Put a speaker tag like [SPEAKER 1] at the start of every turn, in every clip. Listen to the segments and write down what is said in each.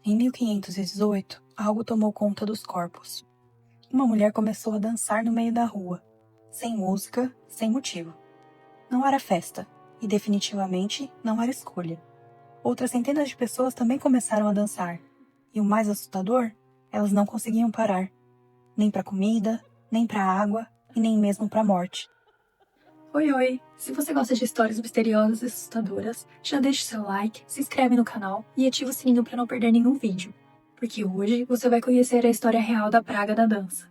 [SPEAKER 1] Em 1518, algo tomou conta dos corpos. Uma mulher começou a dançar no meio da rua, sem música, sem motivo. Não era festa, e definitivamente não era escolha. Outras centenas de pessoas também começaram a dançar, e o mais assustador, elas não conseguiam parar, nem para comida, nem para água e nem mesmo para a morte. Oi! Se você gosta de histórias misteriosas e assustadoras, já deixa o seu like, se inscreve no canal e ativa o sininho para não perder nenhum vídeo, porque hoje você vai conhecer a história real da Praga da Dança.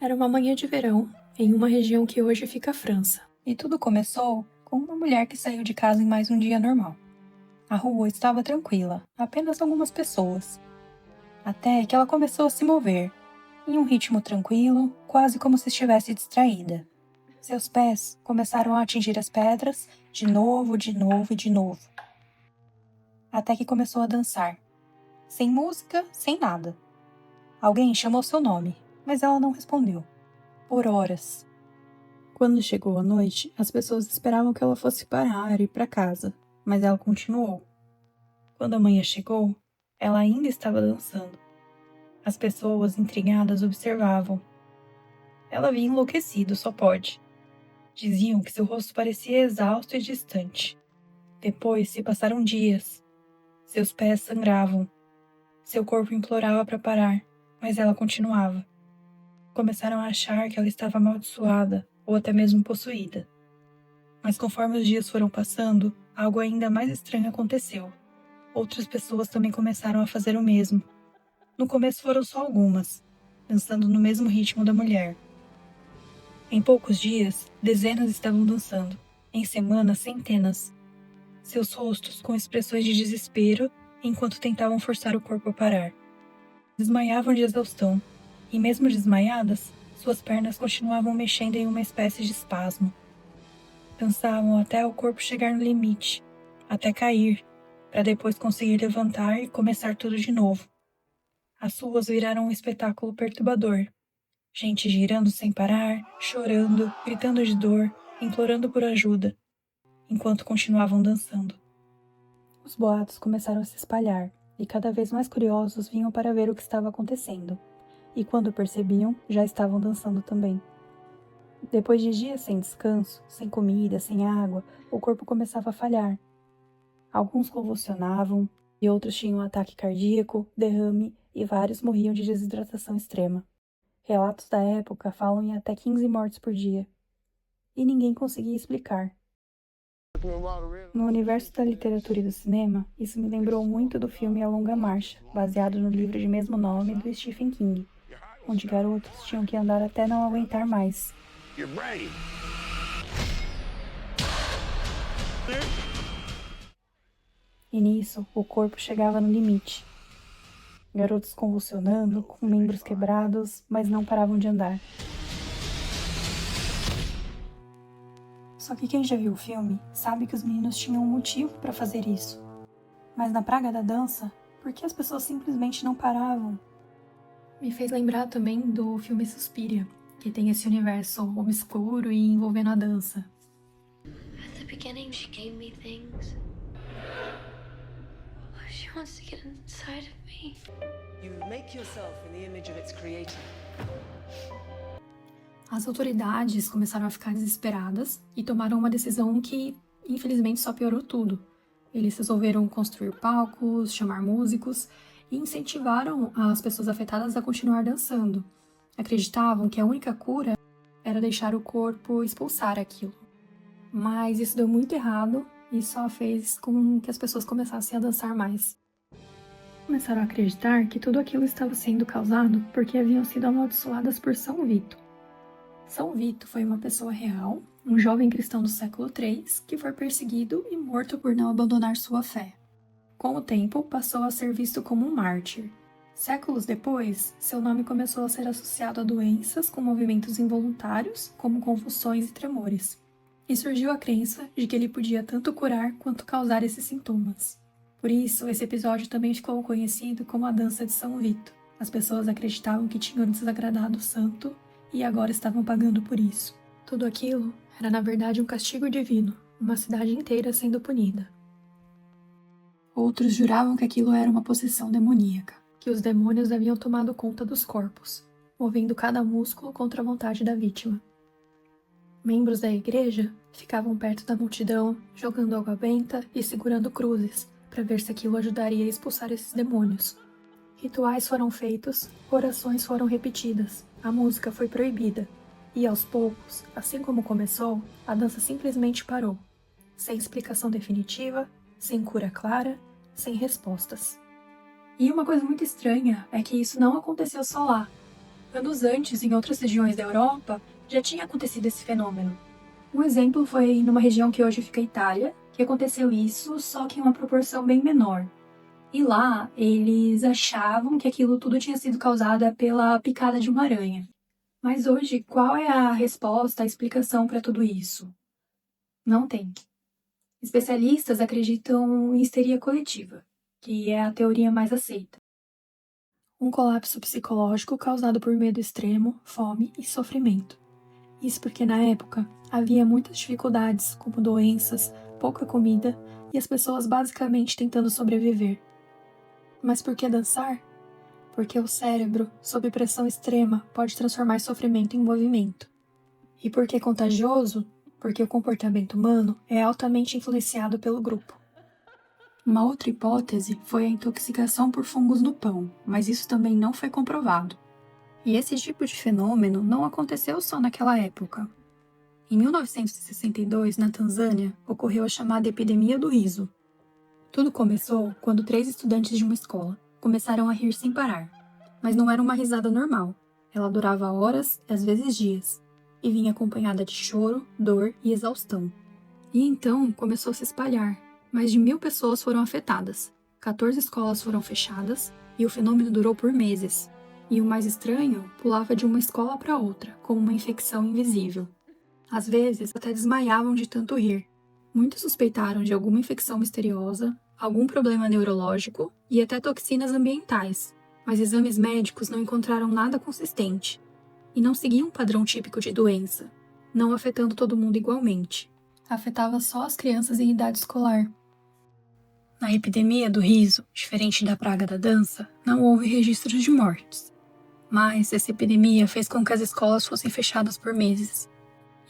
[SPEAKER 1] Era uma manhã de verão, em uma região que hoje fica a França, e tudo começou com uma mulher que saiu de casa em mais um dia normal. A rua estava tranquila, apenas algumas pessoas. Até que ela começou a se mover, em um ritmo tranquilo, quase como se estivesse distraída. Seus pés começaram a atingir as pedras, de novo e de novo. Até que começou a dançar. Sem música, sem nada. Alguém chamou seu nome, mas ela não respondeu. Por horas. Quando chegou a noite, as pessoas esperavam que ela fosse parar e ir para casa, mas ela continuou. Quando a manhã chegou, ela ainda estava dançando. As pessoas, intrigadas, observavam. Ela havia enlouquecido, só pode. Diziam que seu rosto parecia exausto e distante. Depois se passaram dias. Seus pés sangravam. Seu corpo implorava para parar, mas ela continuava. Começaram a achar que ela estava amaldiçoada ou até mesmo possuída. Mas conforme os dias foram passando, algo ainda mais estranho aconteceu. Outras pessoas também começaram a fazer o mesmo. No começo foram só algumas, dançando no mesmo ritmo da mulher. Em poucos dias, dezenas estavam dançando. Em semanas, centenas. Seus rostos com expressões de desespero enquanto tentavam forçar o corpo a parar. Desmaiavam de exaustão, e mesmo desmaiadas, suas pernas continuavam mexendo em uma espécie de espasmo. Dançavam até o corpo chegar no limite, até cair, para depois conseguir levantar e começar tudo de novo. As ruas viraram um espetáculo perturbador. Gente girando sem parar, chorando, gritando de dor, implorando por ajuda, enquanto continuavam dançando. Os boatos começaram a se espalhar, e cada vez mais curiosos vinham para ver o que estava acontecendo. E quando percebiam, já estavam dançando também. Depois de dias sem descanso, sem comida, sem água, o corpo começava a falhar. Alguns convulsionavam, e outros tinham ataque cardíaco, derrame, e vários morriam de desidratação extrema. Relatos da época falam em até 15 mortes por dia. E ninguém conseguia explicar. No universo da literatura e do cinema, isso me lembrou muito do filme A Longa Marcha, baseado no livro de mesmo nome do Stephen King, onde garotos tinham que andar até não aguentar mais. E nisso, o corpo chegava no limite. Garotos convulsionando, com membros quebrados, mas não paravam de andar. Só que quem já viu o filme sabe que os meninos tinham um motivo para fazer isso. Mas na Praga da Dança, por que as pessoas simplesmente não paravam? Me fez lembrar também do filme Suspiria, que tem esse universo obscuro e envolvendo a dança.
[SPEAKER 2] At the beginning she gave me things. She wants to get inside of me.
[SPEAKER 3] You make yourself in the image of its creator.
[SPEAKER 1] As autoridades começaram a ficar desesperadas e tomaram uma decisão que, infelizmente, só piorou tudo. Eles resolveram construir palcos, chamar músicos e incentivaram as pessoas afetadas a continuar dançando. Acreditavam que a única cura era deixar o corpo expulsar aquilo. Mas isso deu muito errado e só fez com que as pessoas começassem a dançar mais. Começaram a acreditar que tudo aquilo estava sendo causado porque haviam sido amaldiçoadas por São Vito. São Vito foi uma pessoa real, um jovem cristão do século III que foi perseguido e morto por não abandonar sua fé. Com o tempo, passou a ser visto como um mártir. Séculos depois, seu nome começou a ser associado a doenças com movimentos involuntários, como convulsões e tremores. E surgiu a crença de que ele podia tanto curar quanto causar esses sintomas. Por isso, esse episódio também ficou conhecido como a Dança de São Vito. As pessoas acreditavam que tinham desagradado o santo e agora estavam pagando por isso. Tudo aquilo era na verdade um castigo divino, uma cidade inteira sendo punida. Outros juravam que aquilo era uma possessão demoníaca, que os demônios haviam tomado conta dos corpos, movendo cada músculo contra a vontade da vítima. Membros da igreja ficavam perto da multidão, jogando água benta e segurando cruzes, para ver se aquilo ajudaria a expulsar esses demônios. Rituais foram feitos, orações foram repetidas, a música foi proibida, e aos poucos, assim como começou, a dança simplesmente parou, sem explicação definitiva, sem cura clara, sem respostas. E uma coisa muito estranha é que isso não aconteceu só lá. Anos antes, em outras regiões da Europa, já tinha acontecido esse fenômeno. Um exemplo foi numa região que hoje fica a Itália, que aconteceu isso, só que em uma proporção bem menor. E lá, eles achavam que aquilo tudo tinha sido causado pela picada de uma aranha. Mas hoje, qual é a resposta, a explicação para tudo isso? Não tem. Especialistas acreditam em histeria coletiva, que é a teoria mais aceita. Um colapso psicológico causado por medo extremo, fome e sofrimento. Isso porque na época havia muitas dificuldades, como doenças, pouca comida e as pessoas basicamente tentando sobreviver. Mas por que dançar? Porque o cérebro, sob pressão extrema, pode transformar sofrimento em movimento. E por que contagioso? Porque o comportamento humano é altamente influenciado pelo grupo. Uma outra hipótese foi a intoxicação por fungos no pão, mas isso também não foi comprovado. E esse tipo de fenômeno não aconteceu só naquela época. Em 1962, na Tanzânia, ocorreu a chamada epidemia do riso. Tudo começou quando 3 estudantes de uma escola começaram a rir sem parar. Mas não era uma risada normal. Ela durava horas e às vezes dias, e vinha acompanhada de choro, dor e exaustão. E então começou a se espalhar. Mais de 1.000 pessoas foram afetadas, 14 escolas foram fechadas, e o fenômeno durou por meses. E o mais estranho, pulava de uma escola para outra, como uma infecção invisível. Às vezes, até desmaiavam de tanto rir. Muitos suspeitaram de alguma infecção misteriosa, algum problema neurológico e até toxinas ambientais, mas exames médicos não encontraram nada consistente. E não seguiam um padrão típico de doença, não afetando todo mundo igualmente. Afetava só as crianças em idade escolar. Na epidemia do riso, diferente da praga da dança, não houve registros de mortes. Mas essa epidemia fez com que as escolas fossem fechadas por meses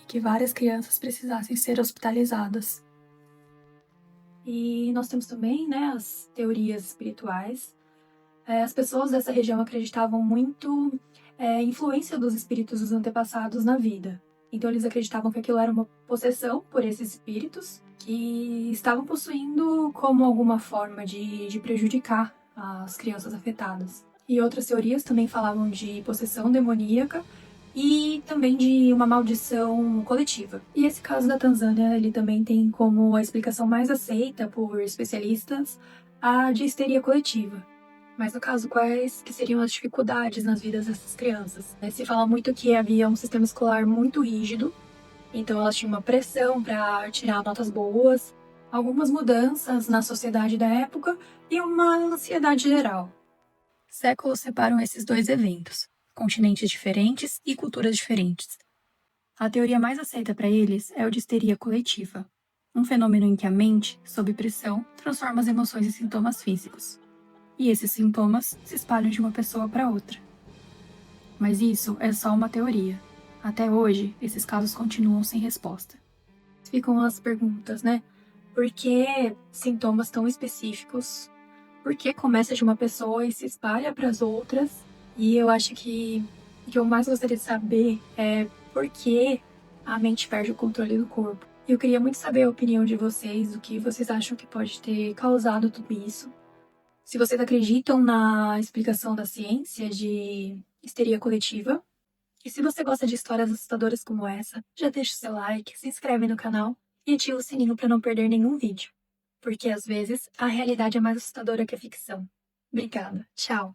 [SPEAKER 1] e que várias crianças precisassem ser hospitalizadas. E nós temos também, as teorias espirituais. As pessoas dessa região acreditavam muito em influência dos espíritos dos antepassados na vida. Então eles acreditavam que aquilo era uma possessão por esses espíritos que estavam possuindo como alguma forma de prejudicar as crianças afetadas. E outras teorias também falavam de possessão demoníaca e também de uma maldição coletiva. E esse caso da Tanzânia, ele também tem como a explicação mais aceita por especialistas a de histeria coletiva. Mas no caso, quais que seriam as dificuldades nas vidas dessas crianças? Se fala muito que havia um sistema escolar muito rígido, então elas tinham uma pressão para tirar notas boas, algumas mudanças na sociedade da época e uma ansiedade geral. Séculos separam esses dois eventos, continentes diferentes e culturas diferentes. A teoria mais aceita para eles é o de histeria coletiva, um fenômeno em que a mente, sob pressão, transforma as emoções em sintomas físicos. E esses sintomas se espalham de uma pessoa para outra. Mas isso é só uma teoria. Até hoje, esses casos continuam sem resposta. Ficam as perguntas, Por que sintomas tão específicos? Por que começa de uma pessoa e se espalha para as outras? E eu acho que o que eu mais gostaria de saber é por que a mente perde o controle do corpo. E eu queria muito saber a opinião de vocês, o que vocês acham que pode ter causado tudo isso. Se vocês acreditam na explicação da ciência de histeria coletiva. E se você gosta de histórias assustadoras como essa, já deixa o seu like, se inscreve no canal e ativa o sininho para não perder nenhum vídeo. Porque às vezes a realidade é mais assustadora que a ficção. Obrigada. Tchau.